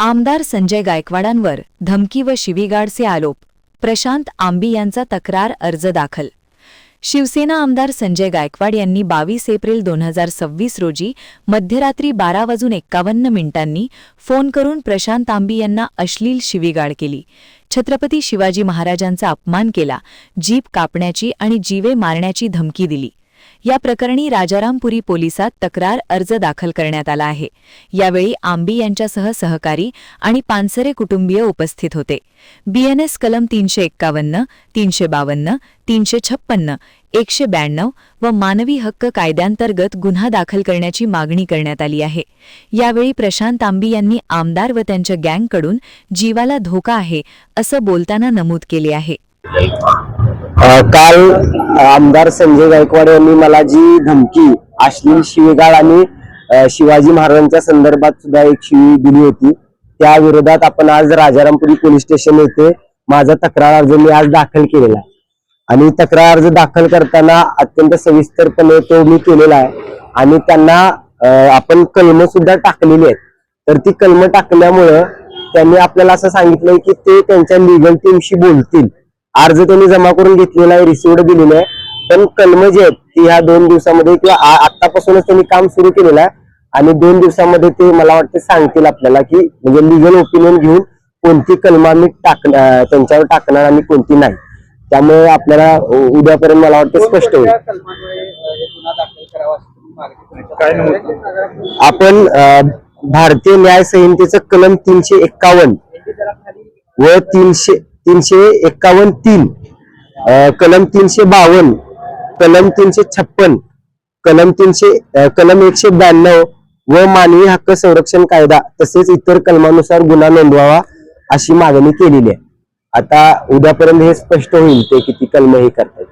आमदार संजय गायकवाडांवर धमकी व शिवीगाळचे आरोप. प्रशांत आंबी यांचा तक्रार अर्ज दाखल. शिवसेना आमदार संजय गायकवाड यांनी 22 एप्रिल 2026 रोजी मध्यरात्री 12:51 फोन करून प्रशांत आंबी यांना अश्लील शिवीगाळ केली. छत्रपती शिवाजी महाराजांचा अपमान केला, जीभ कापण्याची आणि जीवे मारण्याची धमकी दिली. या प्रकरणी राजारामपुरी पोलिसात तक्रार अर्ज दाखल करण्यात आला आहे. यावेळी आंबी यांच्यासह सहकारी आणि पानसरे कुटुंबीय उपस्थित होते. बीएनएस कलम 351, 352, 356, 192 व मानवी हक्क कायद्यांतर्गत गुन्हा दाखल करण्याची मागणी करण्यात आली आहे. यावेळी प्रशांत आंबी यांनी आमदार व त्यांच्या गँगकडून जीवाला धोका आहे असं बोलताना नमूद केले आहे. काल आमदार संजय गायकवाड यांनी मला जी धमकी, अश्लील शिवीगाळ आणि शिवाजी महाराजांच्या संदर्भात सुद्धा एक शिवी दिली होती, त्या विरोधात आपण आज राजारामपुरी पोलीस स्टेशन येथे माझा तक्रार अर्ज मी आज दाखल केलेला आहे. आणि तक्रार अर्ज दाखल करताना अत्यंत सविस्तरपणे तो मी केलेला आहे आणि त्यांना आपण कलम सुद्धा टाकलेली आहेत. तर ती कलम टाकल्यामुळं त्यांनी आपल्याला असं सांगितलंय की ते त्यांच्या लीगल टीमशी बोलतील. अर्ज त्यांनी जमा करून घेतलेला आहे, रिसिव्ह दिलेली आहे, पण कलम जे आहेत ती ह्या 2 दिवसामध्ये किंवा आतापासूनच त्यांनी काम सुरू केलेलं आहे आणि 2 दिवसामध्ये ते मला वाटतं सांगतील आपल्याला की म्हणजे लीगल ओपिनियन घेऊन कोणती कलम आम्ही त्यांच्यावर टाकणार आणि कोणती नाही. त्यामुळे आपल्याला उद्यापर्यंत मला वाटतं स्पष्ट होईल. आपण भारतीय न्याय संहितेचं कलम 351 व 351(3), कलम 352, कलम 356, कलम 192 व मानवी हक्क संरक्षण कायदा तसेच इतर कलमानुसार गुन्हा नोंदवावा अशी मागणी केलेली आहे. आता उद्यापर्यंत हे स्पष्ट होईल ते किती कलम हे करतात.